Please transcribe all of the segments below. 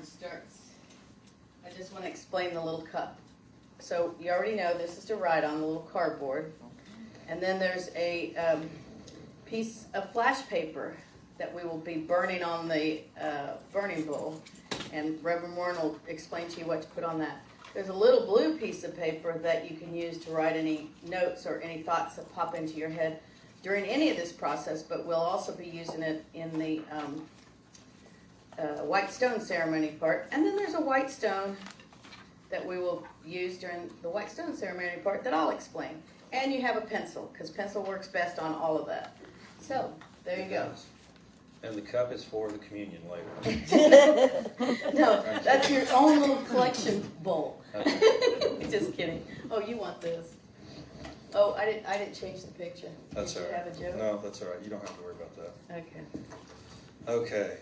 it starts, I just want to explain the little cup. So you already know this is to write on the little cardboard. And then there's a piece of flash paper that we will be burning on the burning bowl. And Reverend Warren will explain to you what to put on that. There's a little blue piece of paper that you can use to write any notes or any thoughts that pop into your head during any of this process, but we'll also be using it in the white stone ceremony part. And then there's a white stone that we will use during the white stone ceremony part that I'll explain. And you have a pencil, because pencil works best on all of that. So, there you go. And the cup is for the communion later. No, that's your own little collection bowl. Okay. Just kidding. Oh, you want this. Oh, I didn't change the picture. That's Did all you right. have a joke? No, that's all right. You don't have to worry about that. Okay. Okay.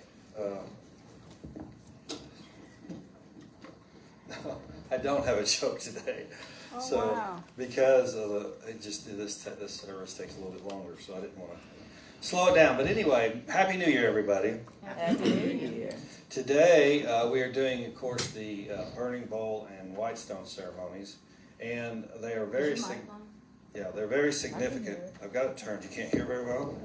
No, I don't have a joke today. Oh, So, wow. because of this service takes a little bit longer, so I didn't want to slow it down. But anyway, Happy New Year, everybody. Happy New Year. Today, we are doing, of course, the burning bowl and white stone ceremonies, and they are very they're very significant. I've got it turned. You can't hear very well.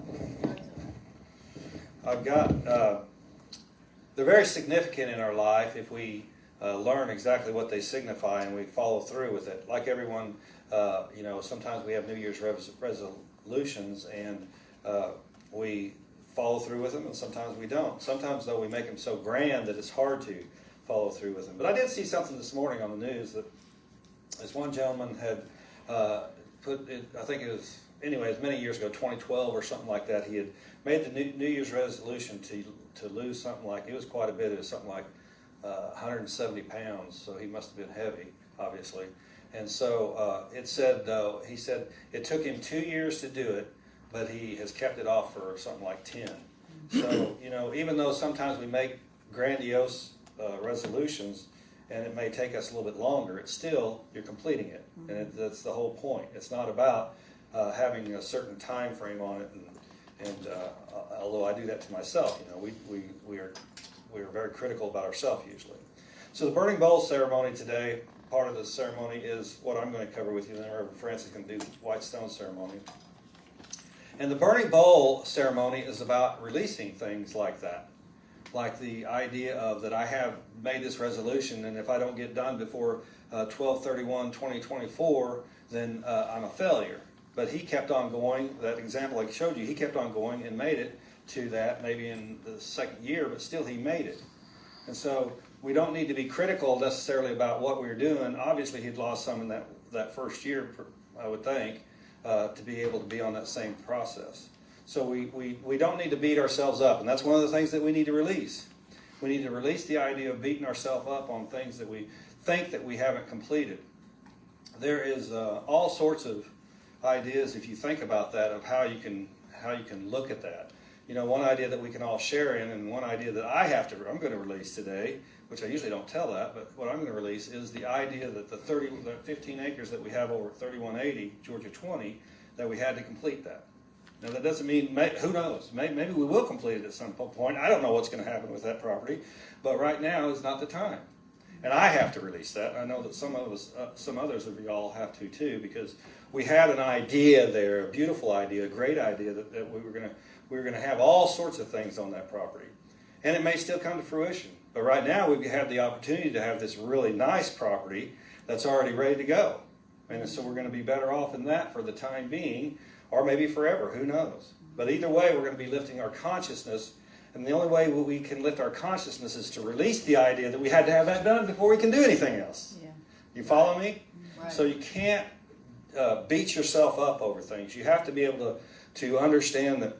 They're very significant in our life if we learn exactly what they signify and we follow through with it. Like everyone, sometimes we have New Year's resolutions and we follow through with them, and sometimes we don't. Sometimes, though, we make them so grand that it's hard to follow through with them. But I did see something this morning on the news that this one gentleman had put it, I think it was, anyways, many years ago, 2012 or something like that, he had made the New Year's resolution to lose something like, it was quite a bit, it was something like 170 pounds, so he must have been heavy, obviously. And so he said it took him 2 years to do it, but he has kept it off for something like 10. So, even though sometimes we make grandiose resolutions, and it may take us a little bit longer, it's still, you're completing it. And that's the whole point. It's not about having a certain time frame on it, and although I do that to myself, we are very critical about ourselves usually. So the burning bowl ceremony today, part of the ceremony is what I'm going to cover with you, and then Reverend Francis is going to do the white stone ceremony. And the burning bowl ceremony is about releasing things like that. Like the idea of that I have made this resolution, and if I don't get done before 12/31/2024, then I'm a failure. But he kept on going. That example I showed you, he kept on going and made it to that, maybe in the second year, but still he made it. And so we don't need to be critical necessarily about what we're doing. Obviously, he'd lost some in that first year, I would think, to be able to be on that same process. So we don't need to beat ourselves up, and that's one of the things that we need to release. We need to release the idea of beating ourselves up on things that we think that we haven't completed. There is all sorts of ideas, if you think about that, of how you can look at that. One idea that we can all share in, and one idea that I'm going to release today, which I usually don't tell that, but what I'm going to release is the idea that the 15 acres that we have over at 3180, Georgia 20, that we had to complete that. Now, that doesn't mean, who knows, maybe we will complete it at some point. I don't know what's going to happen with that property, but right now is not the time. And I have to release that. I know that some others of y'all have to too, because we had an idea there, a beautiful idea, a great idea that we were going to have all sorts of things on that property. And it may still come to fruition. But right now we have the opportunity to have this really nice property that's already ready to go. And so we're going to be better off in that for the time being, or maybe forever, who knows. But either way, we're going to be lifting our consciousness. And the only way we can lift our consciousness is to release the idea that we had to have that done before we can do anything else. Yeah. You follow me? Right. So you can't beat yourself up over things. You have to be able to understand that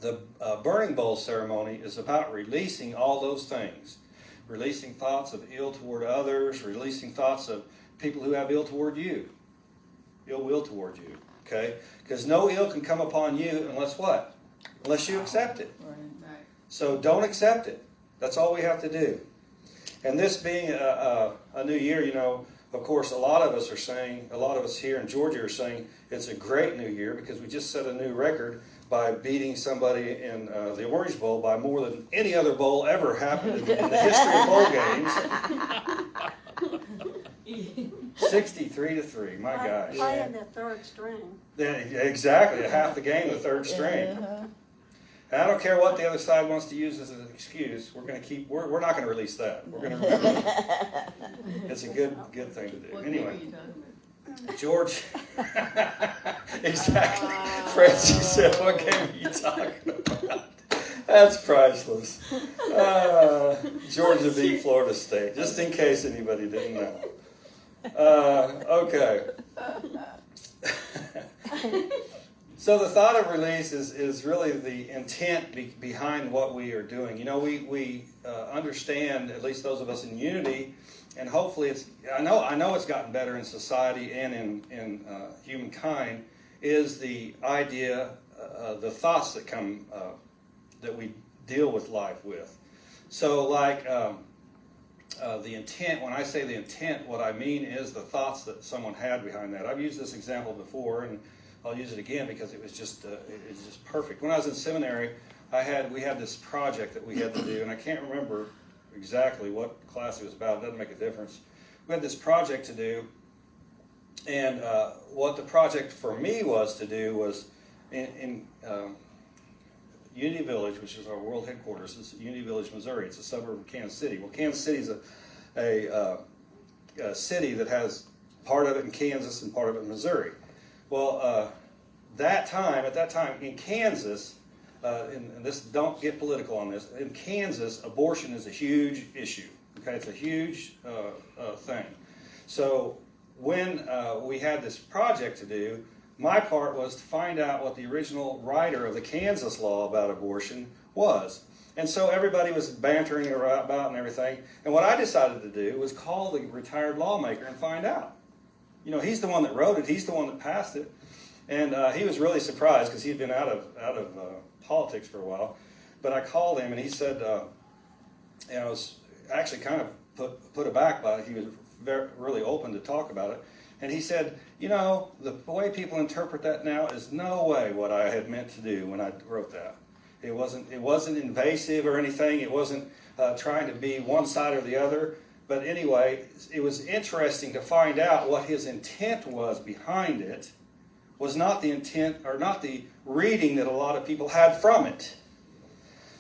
the burning bowl ceremony is about releasing all those things. Releasing thoughts of ill toward others, releasing thoughts of people who have ill toward you. Ill will toward you. Okay? Because no ill can come upon you unless what? Unless you accept it. Right. So don't accept it. That's all we have to do. And this being a new year, of course, a lot of us here in Georgia are saying it's a great new year because we just set a new record by beating somebody in the Orange Bowl by more than any other bowl ever happened in the history of bowl games. 63-3, my gosh. Playing the third string. Yeah, exactly, half the game, the third string. And I don't care what the other side wants to use as an excuse. We're going to keep. We're not going to release that. We're going to remember that. It's a good thing to do. Anyway, George. Exactly. Francie said, "What game are you talking about?" That's priceless. Georgia beat Florida State. Just in case anybody didn't know. Okay. So the thought of release is really the intent behind what we are doing. You know, we understand, at least those of us in unity, and hopefully it's. I know it's gotten better in society and in humankind. Is the idea, the thoughts that come that we deal with life with. So like. The intent, when I say the intent, what I mean is the thoughts that someone had behind that. I've used this example before, and I'll use it again because it was just perfect. When I was in seminary, we had this project that we had to do, and I can't remember exactly what class it was about. It doesn't make a difference. We had this project to do, and what the project for me was to do was in Unity Village, which is our world headquarters. It's Unity Village, Missouri. It's a suburb of Kansas City. Well, Kansas City is a city that has part of it in Kansas and part of it in Missouri. Well, at that time in Kansas, and this, don't get political on this. In Kansas, abortion is a huge issue. Okay, it's a huge thing. So when we had this project to do. My part was to find out what the original writer of the Kansas law about abortion was. And so everybody was bantering about and everything. And what I decided to do was call the retired lawmaker and find out. You know, he's the one that wrote it. He's the one that passed it. And he was really surprised because he'd been out of politics for a while. But I called him and he said, and I was actually kind of put aback by it. He was really open to talk about it. And he said, you know, the way people interpret that now is no way what I had meant to do when I wrote that. It wasn't invasive or anything. It wasn't trying to be one side or the other. But anyway, it was interesting to find out what his intent was behind it. Was not the intent or not the reading that a lot of people had from it.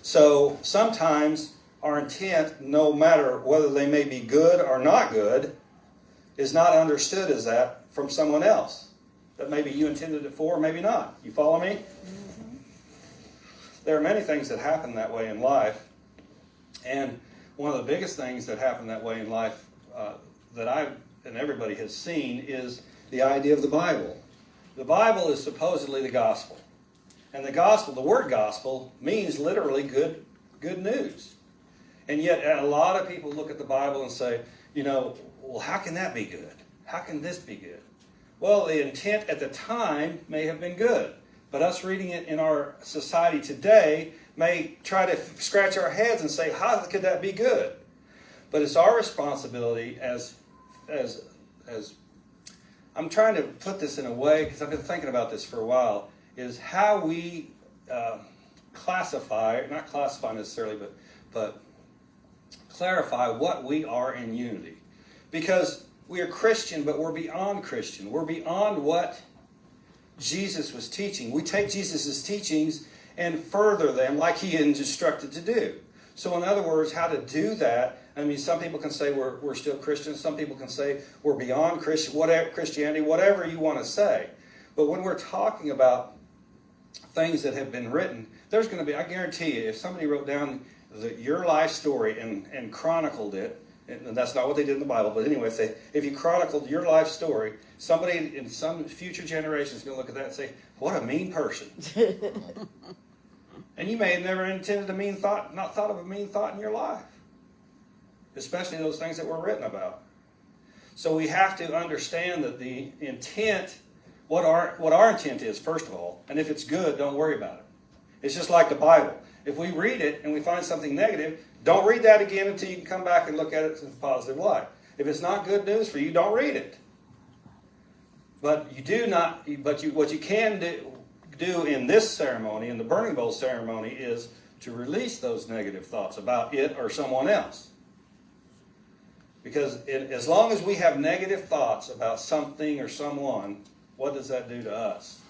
So sometimes our intent, no matter whether they may be good or not good, is not understood as that from someone else. That maybe you intended it for, maybe not. You follow me? Mm-hmm. There are many things that happen that way in life. And one of the biggest things that happen that way in life that I and everybody has seen is the idea of the Bible. The Bible is supposedly the gospel. And the gospel, the word gospel, means literally good news. And yet a lot of people look at the Bible and say, you know, well, how can that be good? How can this be good? Well, the intent at the time may have been good, but us reading it in our society today may try to scratch our heads and say, how could that be good? But it's our responsibility as I'm trying to put this in a way, because I've been thinking about this for a while, is how we classify, not classify necessarily, but clarify what we are in unity. Because we are Christian, but we're beyond Christian. We're beyond what Jesus was teaching. We take Jesus' teachings and further them like he instructed to do. So in other words, how to do that, I mean, some people can say we're still Christians. Some people can say we're beyond Christianity, whatever you want to say. But when we're talking about things that have been written, there's going to be, I guarantee you, if somebody wrote down your life story and chronicled it, and that's not what they did in the Bible, but anyway, if you chronicled your life story, somebody in some future generation is going to look at that and say, what a mean person. And you may have never intended not thought of a mean thought in your life. Especially those things that were written about. So we have to understand that the intent, what our intent is, first of all, and if it's good, don't worry about it. It's just like the Bible. If we read it and we find something negative, don't read that again until you can come back and look at it in a positive light. If it's not good news for you, don't read it. But what you can do in this ceremony, in the burning bowl ceremony, is to release those negative thoughts about it or someone else. Because as long as we have negative thoughts about something or someone, what does that do to us?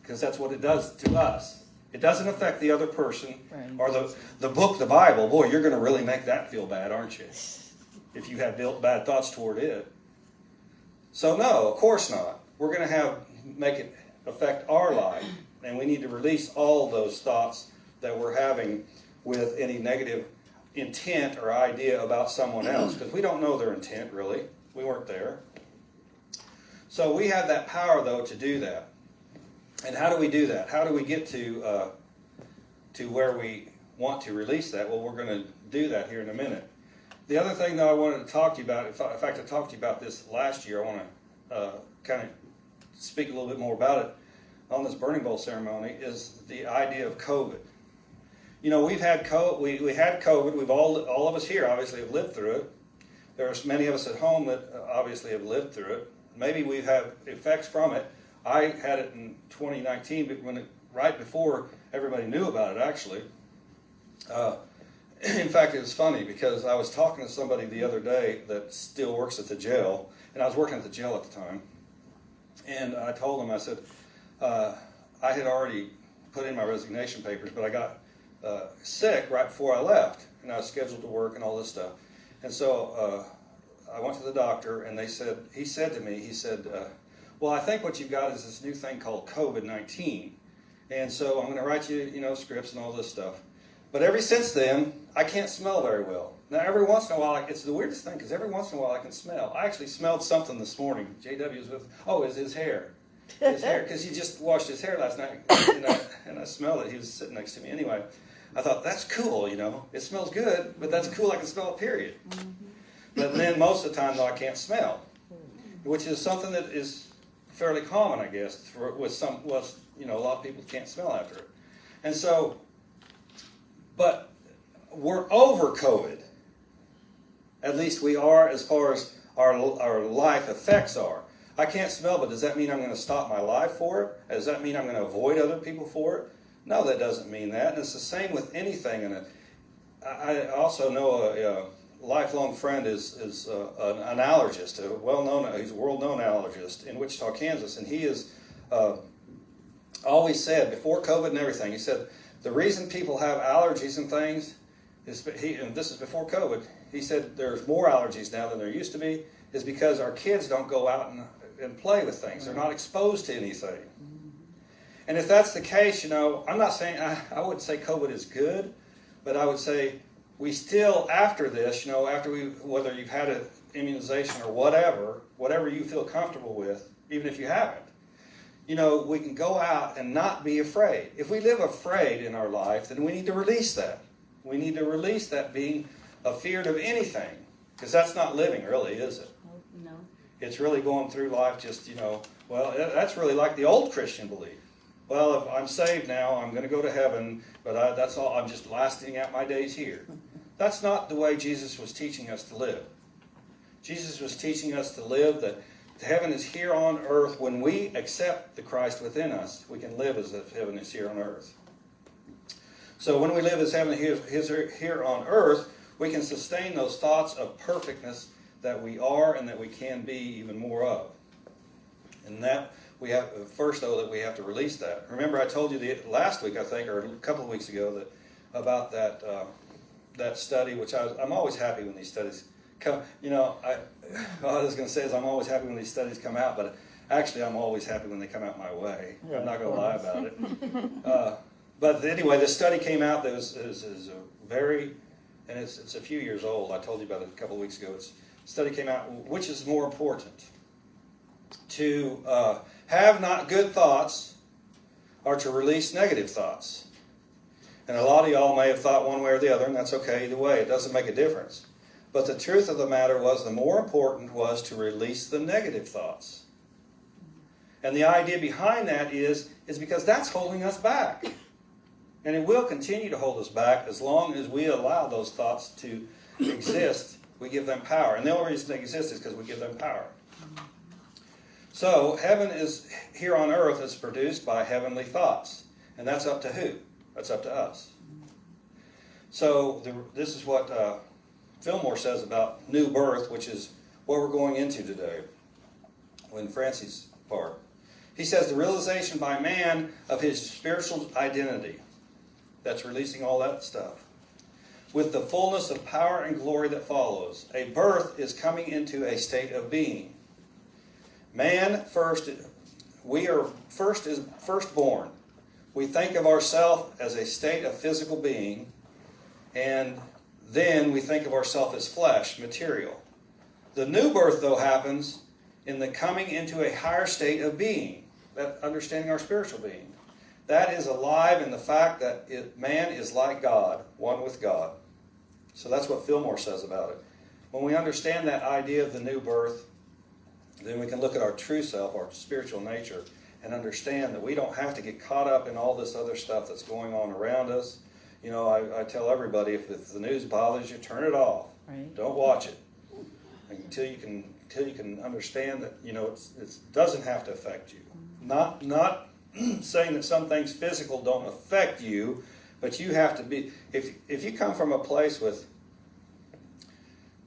Because that's what it does to us. It doesn't affect the other person or the book, the Bible. Boy, you're going to really make that feel bad, aren't you? If you have bad thoughts toward it. So no, of course not. We're going to make it affect our life. And we need to release all those thoughts that we're having with any negative intent or idea about someone else, because we don't know their intent, really. We weren't there. So we have that power, though, to do that. And how do we do that? How do we get to where we want to release that? Well, we're going to do that here in a minute. The other thing that I wanted to talk to you about, in fact, I talked to you about this last year. I want to kind of speak a little bit more about it on this burning bowl ceremony, is the idea of COVID. You know, we've had we had COVID. We've all of us here obviously have lived through it. There's many of us at home that obviously have lived through it. Maybe we've had effects from it. I had it in 2019, but right before everybody knew about it, actually. In fact, it was funny because I was talking to somebody the other day that still works at the jail, and I was working at the jail at the time. And I told him, I said, I had already put in my resignation papers, but I got sick right before I left, and I was scheduled to work and all this stuff. And so I went to the doctor, and he said to me, well, I think what you've got is this new thing called COVID-19. And so I'm going to write you, scripts and all this stuff. But ever since then, I can't smell very well. Now, every once in a while, it's the weirdest thing, because every once in a while I can smell. I actually smelled something this morning. JW was with, it's his hair. His hair, because he just washed his hair last night, and I smelled it. He was sitting next to me anyway. I thought, that's cool, It smells good, but that's cool. I can smell it, period. Mm-hmm. But then most of the time, though, I can't smell, which is something that is fairly common, I guess, a lot of people can't smell after it. And so, but we're over COVID. At least we are, as far as our life effects are. I can't smell, but does that mean I'm going to stop my life for it? Does that mean I'm going to avoid other people for it? No, that doesn't mean that. And it's the same with anything. And I also know a lifelong friend is an allergist, he's a world-known allergist in Wichita, Kansas. And he has always said, before COVID and everything, he said, the reason people have allergies and things, and this is before COVID, he said there's more allergies now than there used to be, is because our kids don't go out and play with things. They're not exposed to anything. And if that's the case, I'm not saying, I wouldn't say COVID is good, but I would say we still, after this, whether you've had an immunization or whatever you feel comfortable with, even if you haven't, we can go out and not be afraid. If we live afraid in our life, then we need to release that. We need to release that being afeared of anything, because that's not living, really, is it? No. It's really going through life just, that's really like the old Christian belief. Well, if I'm saved now, I'm going to go to heaven, but that's all. I'm just lasting out my days here. That's not the way Jesus was teaching us to live. Jesus was teaching us to live that heaven is here on earth. When we accept the Christ within us, we can live as if heaven is here on earth. So when we live as heaven is here on earth, we can sustain those thoughts of perfectness that we are and that we can be even more of. And that we have, first though, that we have to release that. Remember I told you last week, I think, or a couple of weeks ago, about that study, which I'm always happy when these studies come. All I was going to say is I'm always happy when these studies come out, but actually I'm always happy when they come out my way. Yeah, I'm not going to lie about it. But anyway, this study came out that is a very, and it's a few years old. I told you about it a couple of weeks ago. Study came out, which is more important, to have not good thoughts or to release negative thoughts. And a lot of y'all may have thought one way or the other, and that's okay either way. It doesn't make a difference. But the truth of the matter was, the more important was to release the negative thoughts. And the idea behind that is because that's holding us back. And it will continue to hold us back as long as we allow those thoughts to exist. We give them power. And the only reason they exist is because we give them power. So heaven is here on earth is produced by heavenly thoughts. And that's up to who? That's up to us. So this is what Fillmore says about new birth, which is what we're going into today, in Francie's part. He says the realization by man of his spiritual identity. That's releasing all that stuff. With the fullness of power and glory that follows. A birth is coming into a state of being. Man first, we are firstborn. We think of ourselves as a state of physical being, and then we think of ourselves as flesh, material. The new birth, though, happens in the coming into a higher state of being, that understanding our spiritual being. That is alive in the fact that man is like God, one with God. So that's what Fillmore says about it. When we understand that idea of the new birth, then we can look at our true self, our spiritual nature, and understand that we don't have to get caught up in all this other stuff that's going on around us. You know, I tell everybody, if the news bothers you, turn it off. Right. Don't watch it until you can understand that, you know, it doesn't have to affect you. Not saying that some things physical don't affect you, but you have to be. If you come from a place with,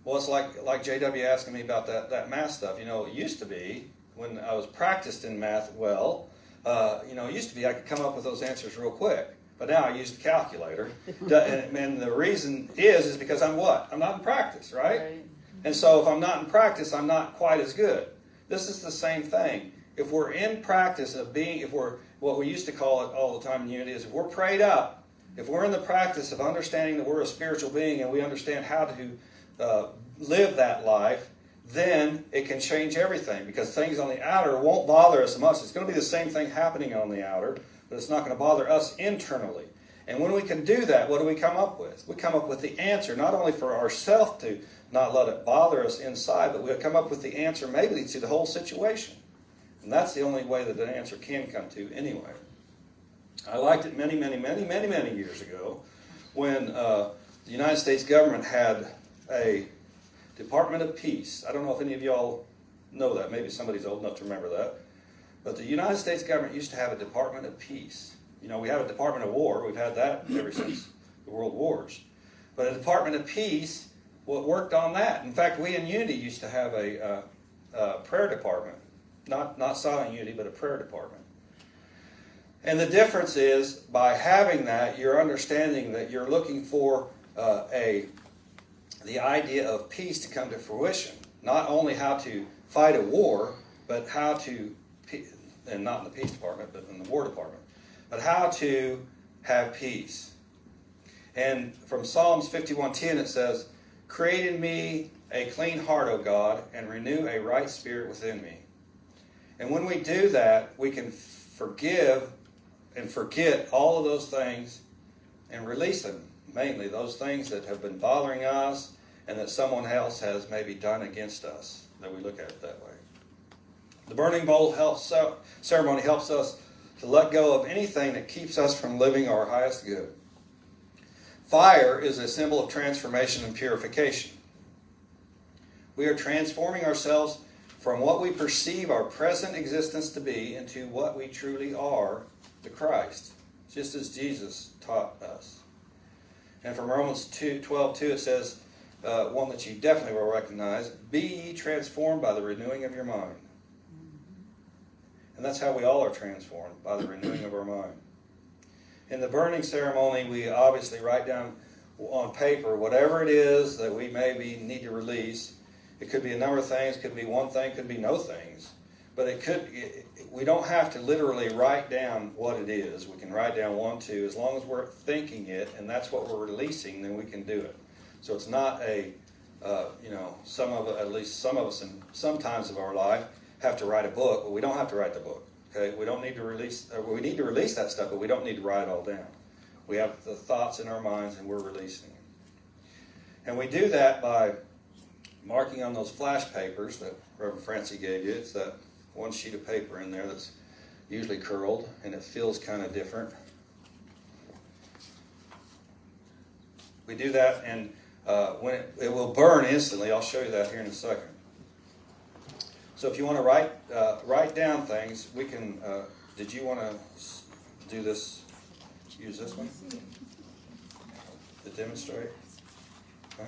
well, it's like JW asking me about that math stuff. You know, it used to be when I was practiced in math well. You know, it used to be I could come up with those answers real quick. But now I use the calculator. And the reason is because I'm what? I'm not in practice, right? And so if I'm not in practice, I'm not quite as good. This is the same thing. If we're in practice of being, if we're, what we used to call it all the time in unity is if we're prayed up, if we're in the practice of understanding that we're a spiritual being and we understand how to live that life, then it can change everything because things on the outer won't bother us so much. It's going to be the same thing happening on the outer, but it's not going to bother us internally. And when we can do that, what do we come up with? We come up with the answer, not only for ourselves to not let it bother us inside, but we'll come up with the answer maybe to the whole situation. And that's the only way that the answer can come to anyway. I liked it many years ago when the United States government had a Department of Peace. I don't know if any of y'all know that. Maybe somebody's old enough to remember that. But the United States government used to have a Department of Peace. You know, we have a Department of War. We've had that ever since the World Wars. But a Department of Peace worked on that. In fact, we in Unity used to have a prayer department. Not Silent Unity, but a prayer department. And the difference is, by having that, you're understanding that you're looking for the idea of peace to come to fruition. Not only how to fight a war, but how to, and not in the peace department, but in the war department, but how to have peace. And from Psalms 51:10 it says, "Create in me a clean heart, O God, and renew a right spirit within me." And when we do that, we can forgive and forget all of those things and release them. Mainly those things that have been bothering us and that someone else has maybe done against us, that we look at it that way. The burning bowl ceremony helps us to let go of anything that keeps us from living our highest good. Fire is a symbol of transformation and purification. We are transforming ourselves from what we perceive our present existence to be into what we truly are, the Christ, just as Jesus taught us. And from Romans 12:2 it says, one that you definitely will recognize, "Be ye transformed by the renewing of your mind." And that's how we all are transformed, by the renewing of our mind. In the burning ceremony, we obviously write down on paper whatever it is that we maybe need to release. It could be a number of things, could be one thing, could be no things. But we don't have to literally write down what it is. We can write down 1, 2, as long as we're thinking it, and that's what we're releasing, then we can do it. So it's not at least some of us in some times of our life have to write a book, but we don't have to write the book. Okay, we don't need to release. We need to release that stuff, but we don't need to write it all down. We have the thoughts in our minds, and we're releasing them. And we do that by marking on those flash papers that Reverend Francie gave you. It's that one sheet of paper in there that's usually curled, and it feels kind of different. We do that, and when it will burn instantly. I'll show you that here in a second. So if you want to write down things, we can. Did you want to do this? Use this one to demonstrate. Huh?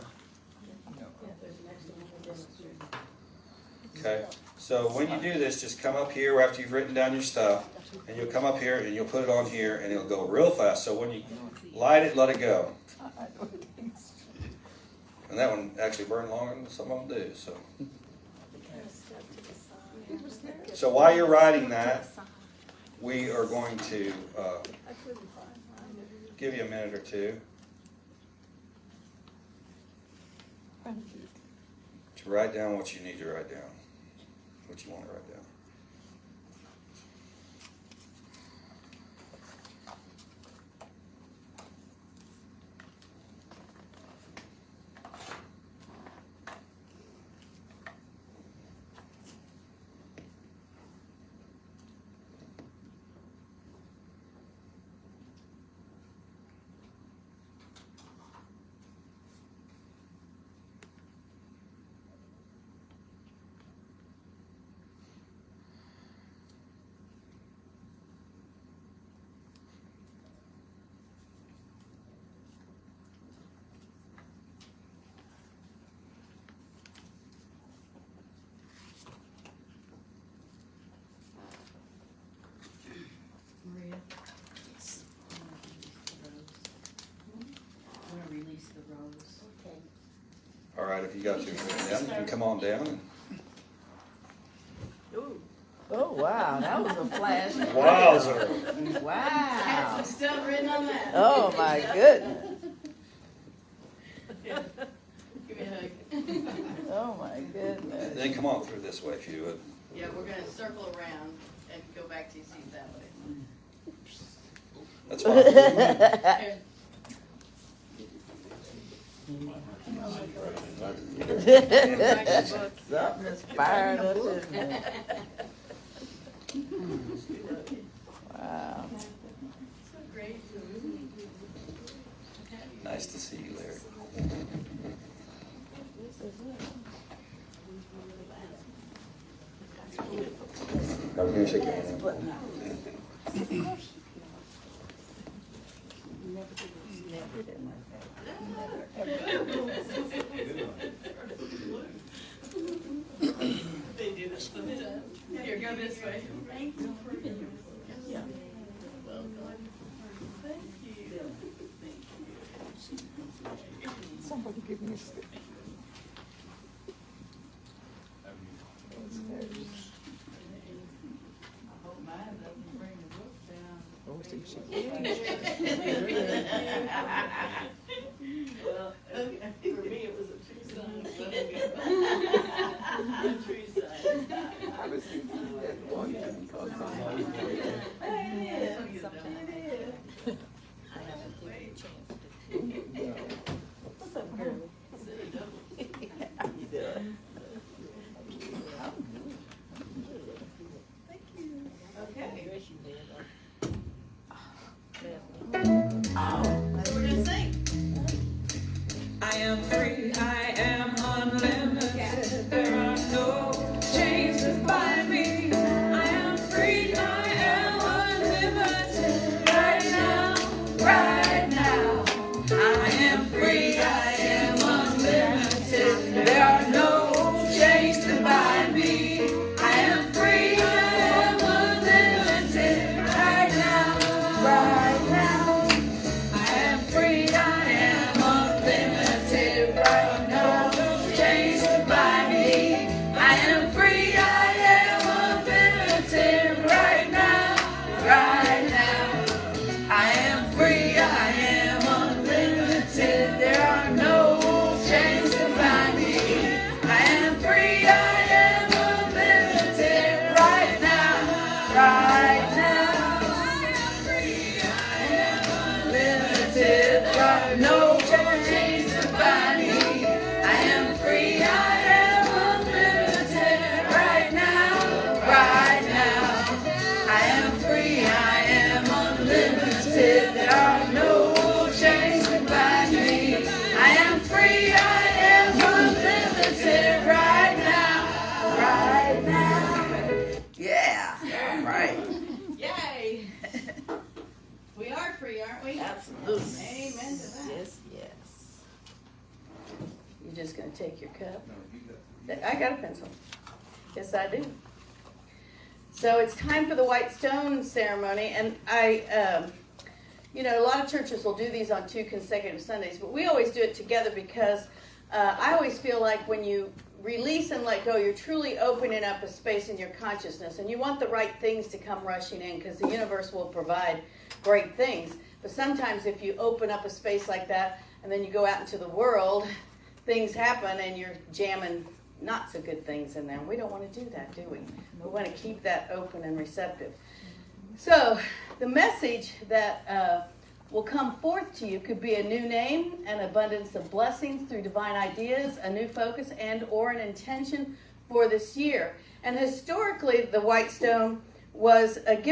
Okay. So when you do this, just come up here after you've written down your stuff, and you'll come up here and you'll put it on here, and it'll go real fast. So when you light it, let it go. And that one actually burned longer than some of them do. So while you're writing that, we are going to give you a minute or two to write down what you need to write down, what you want to write down. Maria, I'm gonna release the rose. Okay. All right, if you got yours written down, you can come on down. And Oh, wow, that was a flash. wowzer! Wow. Had some stuff written on that. Oh, my goodness. Give me a hug. Oh, my goodness. Then come on through this way if you would. Yeah, we're gonna circle around and go back to your seat that way. That's fine. Here. Something is fired up in there. Wow. So great. Nice to see you, Larry. I'm going to shake your hand. They do this sometimes. Here, go this way. Thank you. Yeah. Welcome. Thank you. Somebody give me a stick. I hope mine doesn't bring the book down. Oh, see, she Well, for me, it was a true sign. A true sign. I was thinking that one thing called somebody. It is. I haven't given a chance. What's up, girl? You doing? Okay. Oh, We're gonna sing. I am free, I am unlimited. There are no take your cup. I got a pencil. Yes, I do. So it's time for the white stone ceremony, and a lot of churches will do these on 2 consecutive Sundays, but we always do it together because I always feel like when you release and let go, you're truly opening up a space in your consciousness, and you want the right things to come rushing in because the universe will provide great things. But sometimes if you open up a space like that and then you go out into the world, things happen and you're jamming not so good things in there. We don't want to do that, do we? We want to keep that open and receptive. So the message that will come forth to you could be a new name, an abundance of blessings through divine ideas, a new focus, and or an intention for this year. And historically, the white stone was done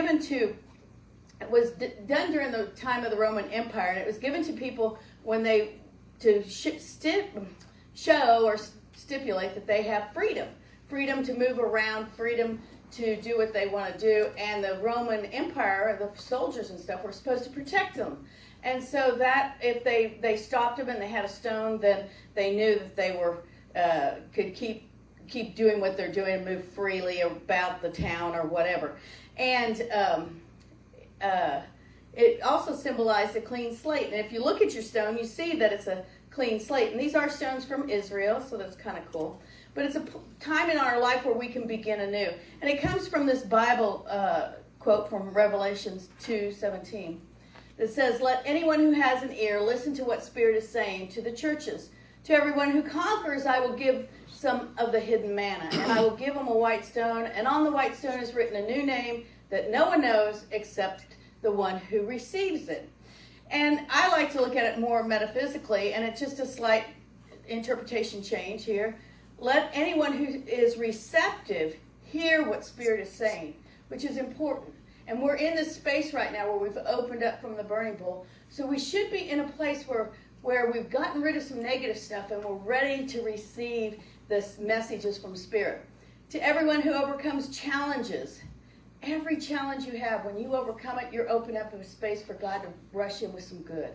during the time of the Roman Empire, and it was given to people when they show or stipulate that they have freedom to move around, freedom to do what they want to do, and the Roman Empire, the soldiers and stuff, were supposed to protect them. And so that if they stopped them and they had a stone, then they knew that they could keep doing what they're doing and move freely about the town or whatever. And it also symbolized a clean slate. And if you look at your stone, you see that it's a clean slate. And these are stones from Israel, so that's kind of cool. But it's a time in our life where we can begin anew. And it comes from this Bible quote from Revelation 2:17 that says, "Let anyone who has an ear listen to what Spirit is saying to the churches. To everyone who conquers, I will give some of the hidden manna, and I will give them a white stone, and on the white stone is written a new name that no one knows except the one who receives it." And I like to look at it more metaphysically, and it's just a slight interpretation change here. Let anyone who is receptive hear what Spirit is saying, which is important. And we're in this space right now where we've opened up from the burning bowl. So we should be in a place where we've gotten rid of some negative stuff and we're ready to receive this messages from Spirit. To everyone who overcomes challenges, every challenge you have, when you overcome it, you're open up a space for God to rush in with some good.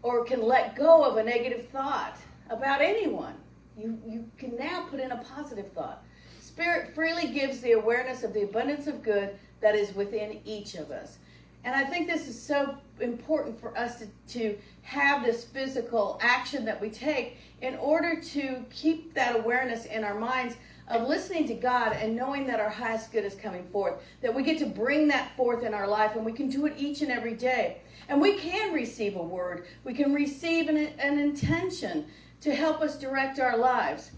Or can let go of a negative thought about anyone. You can now put in a positive thought. Spirit freely gives the awareness of the abundance of good that is within each of us. And I think this is so important for us to have this physical action that we take in order to keep that awareness in our minds of listening to God and knowing that our highest good is coming forth, that we get to bring that forth in our life, and we can do it each and every day. And we can receive a word. We can receive an intention to help us direct our lives.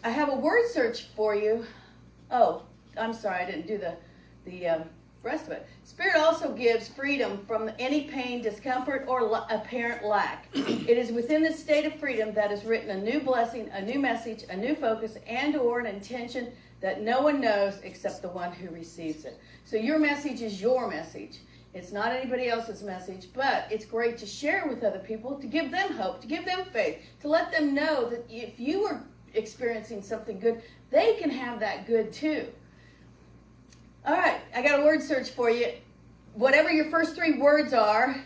I have a word search for you. Oh, I'm sorry, I didn't do the rest of it. Spirit also gives freedom from any pain, discomfort, or apparent lack. It is within this state of freedom that is written a new blessing, a new message, a new focus, and or an intention that no one knows except the one who receives it. So your message is your message. It's not anybody else's message, but it's great to share with other people, to give them hope, to give them faith, to let them know that if you are experiencing something good, they can have that good too. All right, I got a word search for you. Whatever your first 3 words are,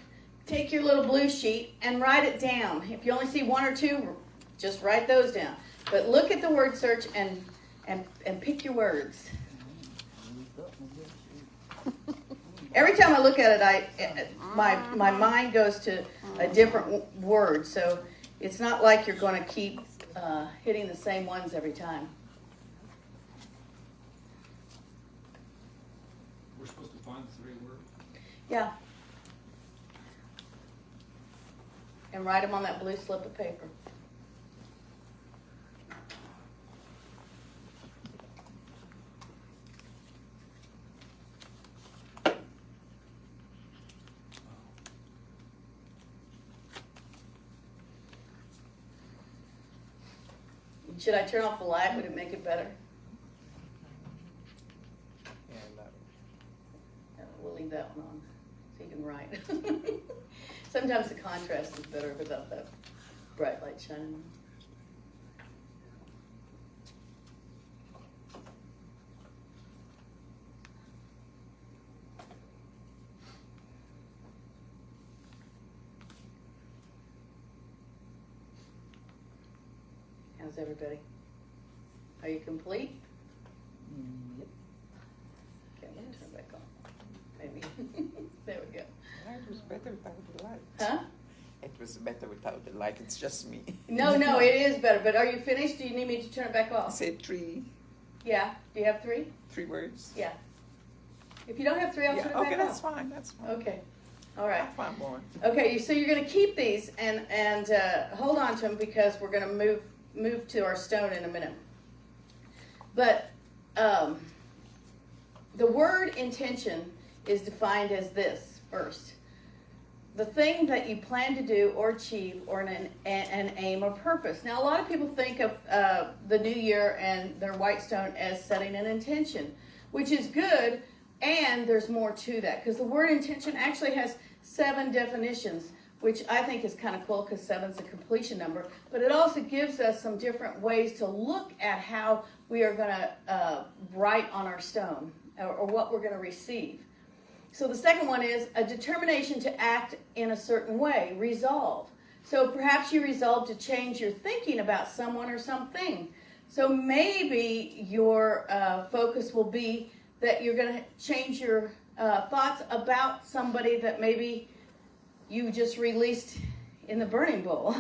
take your little blue sheet and write it down. If you only see 1 or 2, just write those down. But look at the word search and pick your words. Every time I look at it, my mind goes to a different word. So it's not like you're going to keep hitting the same ones every time. We're supposed to find 3 words. Yeah. And write them on that blue slip of paper. Should I turn off the light? Would it make it better? We'll leave that one on so you can write. Sometimes the contrast is better without that bright light shining on. How's everybody? Are you complete? Yep. Okay, I'm gonna turn it back on. Maybe. There we go. It was better without the light. Huh? It was better without the light. It's just me. No, it is better. But are you finished? Do you need me to turn it back I off? said three Yeah. Do you have 3? words. Yeah. If you don't have 3, I'll turn it back Okay, that's off. fine. That's fine. Okay. All right. I'll find one. Okay, so you're going to keep these and hold on to them because we're going to move to our stone in a minute. But the word intention is defined as this first. The thing that you plan to do or achieve or an aim or purpose. Now, a lot of people think of the new year and their white stone as setting an intention, which is good, and there's more to that because the word intention actually has 7 definitions, which I think is kind of cool because 7 is a completion number, but it also gives us some different ways to look at how we are going to write on our stone or what we're going to receive. So the second one is a determination to act in a certain way, resolve. So perhaps you resolve to change your thinking about someone or something. So maybe your focus will be that you're going to change your thoughts about somebody that maybe you just released in the burning bowl.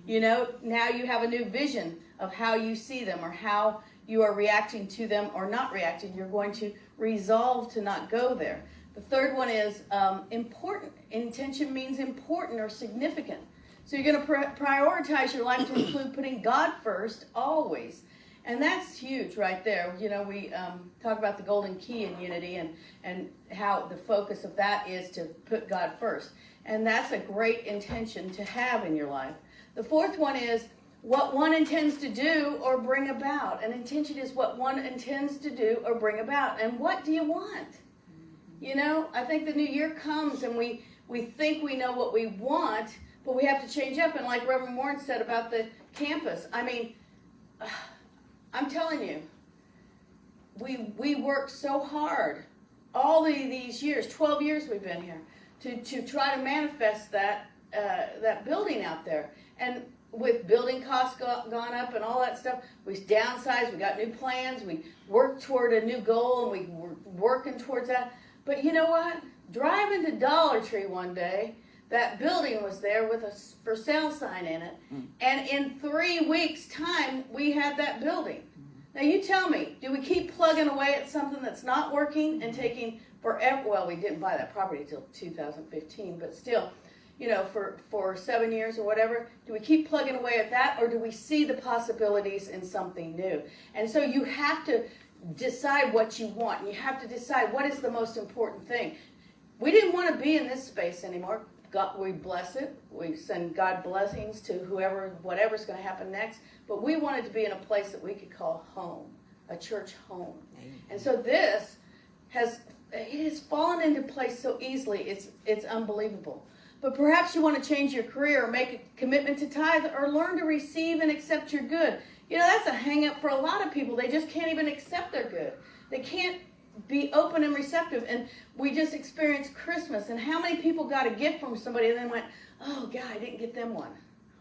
You know, now you have a new vision of how you see them or how you are reacting to them or not reacting. You're going to resolve to not go there. The third one is important. Intention means important or significant. So you're going to prioritize your life to include putting God first always. And that's huge right there. You know, we talk about the golden key in unity and how the focus of that is to put God first. And that's a great intention to have in your life. The fourth one is what one intends to do or bring about. An intention is what one intends to do or bring about. And what do you want? You know, I think the new year comes and we think we know what we want, but we have to change up. And like Reverend Warren said about the campus, I mean, I'm telling you, we worked so hard all these years, 12 years we've been here, to try to manifest that building out there. And with building costs gone up and all that stuff, we downsized, we got new plans, we worked toward a new goal, and we were working towards that. But you know what? Driving to Dollar Tree one day, that building was there with a for sale sign in it. And in 3 weeks' time, we had that building. Now you tell me, do we keep plugging away at something that's not working and taking forever? Well, we didn't buy that property until 2015, but still, you know, for 7 years or whatever, do we keep plugging away at that, or do we see the possibilities in something new? And so you have to decide what you want. And you have to decide what is the most important thing. We didn't want to be in this space anymore. God, we bless it. We send God blessings to whatever's going to happen next. But we wanted to be in a place that we could call home, a church home. And so this has fallen into place so easily. It's unbelievable. But perhaps you want to change your career or make a commitment to tithe or learn to receive and accept your good. You know, that's a hang up for a lot of people. They just can't even accept their good. They can't be open and receptive. And we just experienced Christmas, and how many people got a gift from somebody and then went, oh, God, I didn't get them one.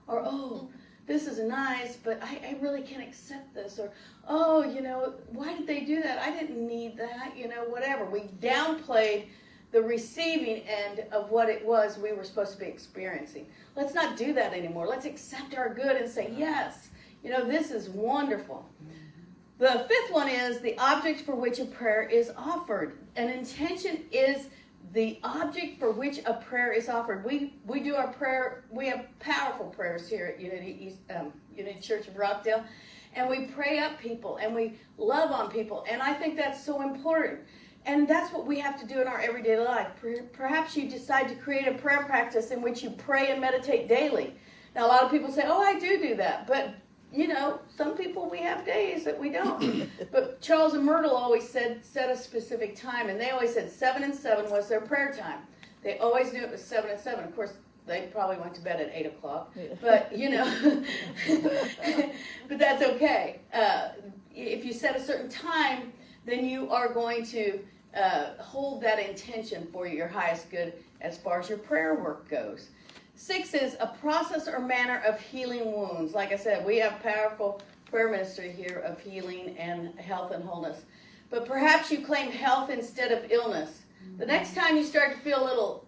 Or, oh, this is nice, but I really can't accept this. Or, oh, you know, why did they do that? I didn't need that, you know, whatever. We downplayed the receiving end of what it was we were supposed to be experiencing. Let's not do that anymore. Let's accept our good and say, yes, you know, this is wonderful. The fifth one is the object for which a prayer is offered. An intention is the object for which a prayer is offered. We do our prayer. We have powerful prayers here at Unity Church of Rockdale, and we pray up people and we love on people. And I think that's so important. And that's what we have to do in our everyday life. Perhaps you decide to create a prayer practice in which you pray and meditate daily. Now, a lot of people say, "Oh, I do that," but you know, some people, we have days that we don't. But Charles and Myrtle always set a specific time, and they always said 7 and 7 was their prayer time. They always knew it was 7 and 7. Of course, they probably went to bed at 8 o'clock, but you know, but that's okay. If you set a certain time, then you are going to hold that intention for your highest good as far as your prayer work goes. 6 is a process or manner of healing wounds. Like I said, we have powerful prayer ministry here of healing and health and wholeness. But perhaps you claim health instead of illness. The next time you start to feel a little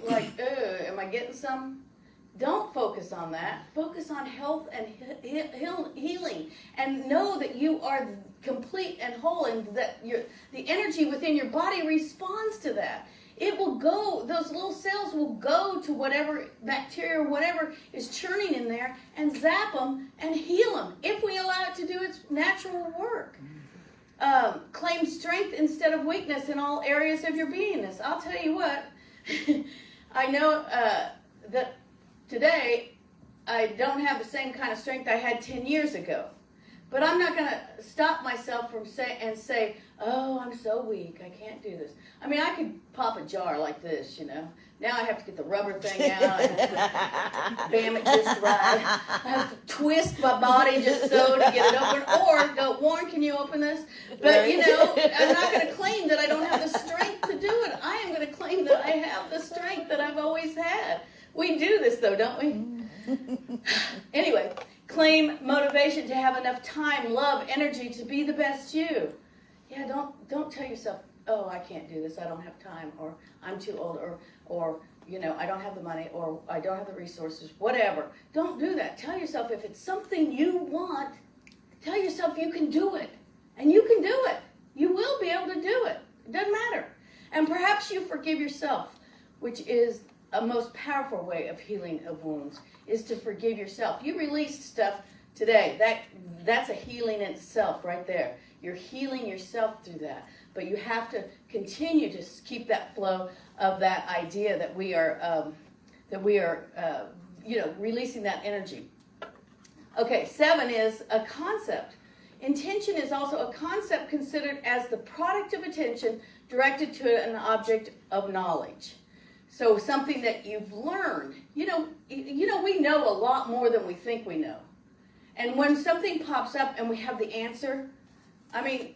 like, am I getting some? Don't focus on that. Focus on health and healing. And know that you are complete and whole, and that the energy within your body responds to that. It will go, those little cells will go to whatever bacteria or whatever is churning in there and zap them and heal them if we allow it to do its natural work. Claim strength instead of weakness in all areas of your beingness. I'll tell you what, I know that today I don't have the same kind of strength I had 10 years ago. But I'm not going to stop myself from say, oh, I'm so weak, I can't do this. I mean, I could pop a jar like this, you know. Now I have to get the rubber thing out. I have to bam it just right. I have to twist my body just so to get it open. Or go, Warren, can you open this? But, you know, I'm not going to claim that I don't have the strength to do it. I am going to claim that I have the strength that I've always had. We do this, though, don't we? Anyway. Claim motivation to have enough time, love, energy to be the best you. Yeah, don't tell yourself, oh, I can't do this, I don't have time, or I'm too old, or you know, I don't have the money, or I don't have the resources, whatever. Don't do that. Tell yourself if it's something you want, tell yourself you can do it. And you can do it. You will be able to do it. It doesn't matter. And perhaps you forgive yourself, which is a most powerful way of healing of wounds, is to forgive yourself. You released stuff today. That's a healing in itself right there. You're healing yourself through that. But you have to continue to keep that flow of that idea that we are releasing that energy. Okay, 7 is a concept. Intention is also a concept considered as the product of attention directed to an object of knowledge. So something that you've learned. You know, we know a lot more than we think we know. And when something pops up and we have the answer, I mean,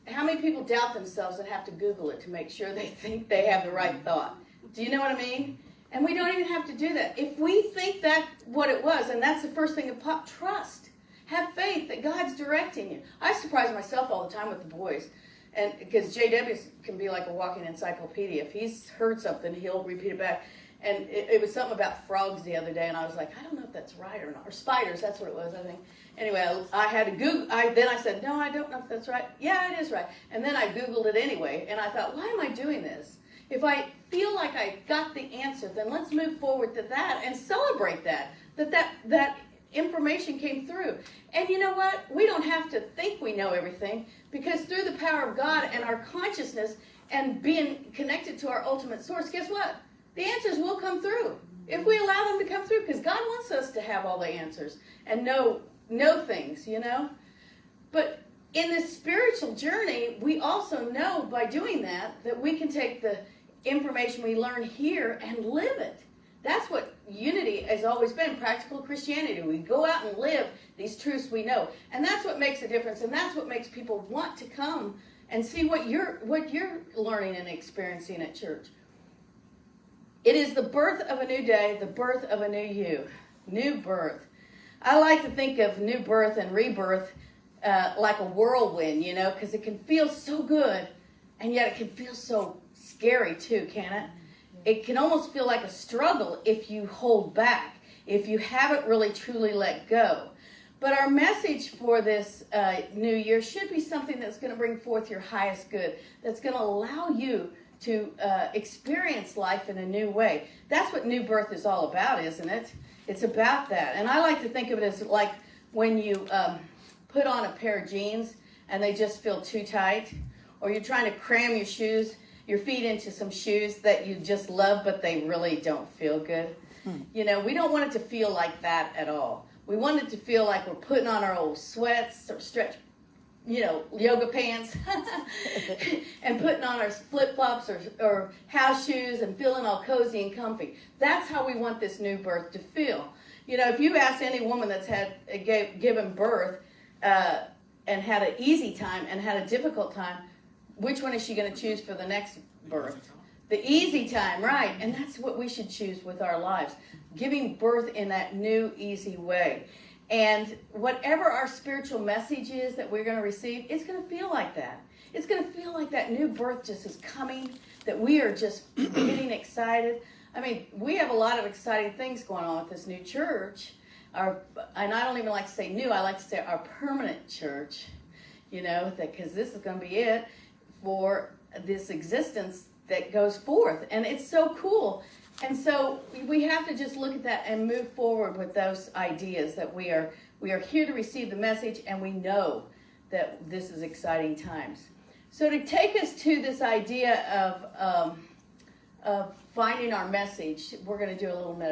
how many people doubt themselves and have to Google it to make sure they think they have the right thought? Do you know what I mean? And we don't even have to do that. If we think that's what it was, and that's the first thing that popped, trust. Have faith that God's directing you. I surprise myself all the time with the boys. And because J.W. can be like a walking encyclopedia. If he's heard something, he'll repeat it back. And it was something about frogs the other day, and I was like, I don't know if that's right or not. Or spiders, that's what it was, I think. Anyway, I had to Google. Then I said, no, I don't know if that's right. Yeah, it is right. And then I Googled it anyway, and I thought, why am I doing this? If I feel like I got the answer, then let's move forward to that and celebrate that information came through. And you know what? We don't have to think we know everything, because through the power of God and our consciousness and being connected to our ultimate source, guess what? The answers will come through if we allow them to come through, because God wants us to have all the answers and know things, you know. But in this spiritual journey, we also know by doing that we can take the information we learn here and live it. That's what unity has always been, practical Christianity. We go out and live these truths we know. And that's what makes a difference, and that's what makes people want to come and see what you're learning and experiencing at church. It is the birth of a new day, the birth of a new you. New birth. I like to think of new birth and rebirth like a whirlwind, you know, because it can feel so good, and yet it can feel so scary too, can it? It can almost feel like a struggle if you hold back, if you haven't really truly let go. But our message for this new year should be something that's going to bring forth your highest good, that's going to allow you to experience life in a new way. That's what new birth is all about, isn't it? It's about that. And I like to think of it as like when you put on a pair of jeans and they just feel too tight, or you're trying to cram your feet into some shoes that you just love, but they really don't feel good. You know, we don't want it to feel like that at all. We want it to feel like we're putting on our old sweats or stretch, yoga pants and putting on our flip-flops or house shoes and feeling all cozy and comfy. That's how we want this new birth to feel. You know, if you ask any woman that's given birth and had an easy time and had a difficult time, which one is she going to choose for the next birth? The easy time, right. And that's what we should choose with our lives. Giving birth in that new, easy way. And whatever our spiritual message is that we're going to receive, it's going to feel like that. It's going to feel like that new birth just is coming, that we are just getting excited. I mean, we have a lot of exciting things going on with this new church. And I don't even like to say new, I like to say our permanent church, you know, because this is going to be it for this existence that goes forth. And it's so cool. And so we have to just look at that and move forward with those ideas that we are here to receive the message, and we know that this is exciting times. So to take us to this idea of finding our message, we're going to do a little meditation.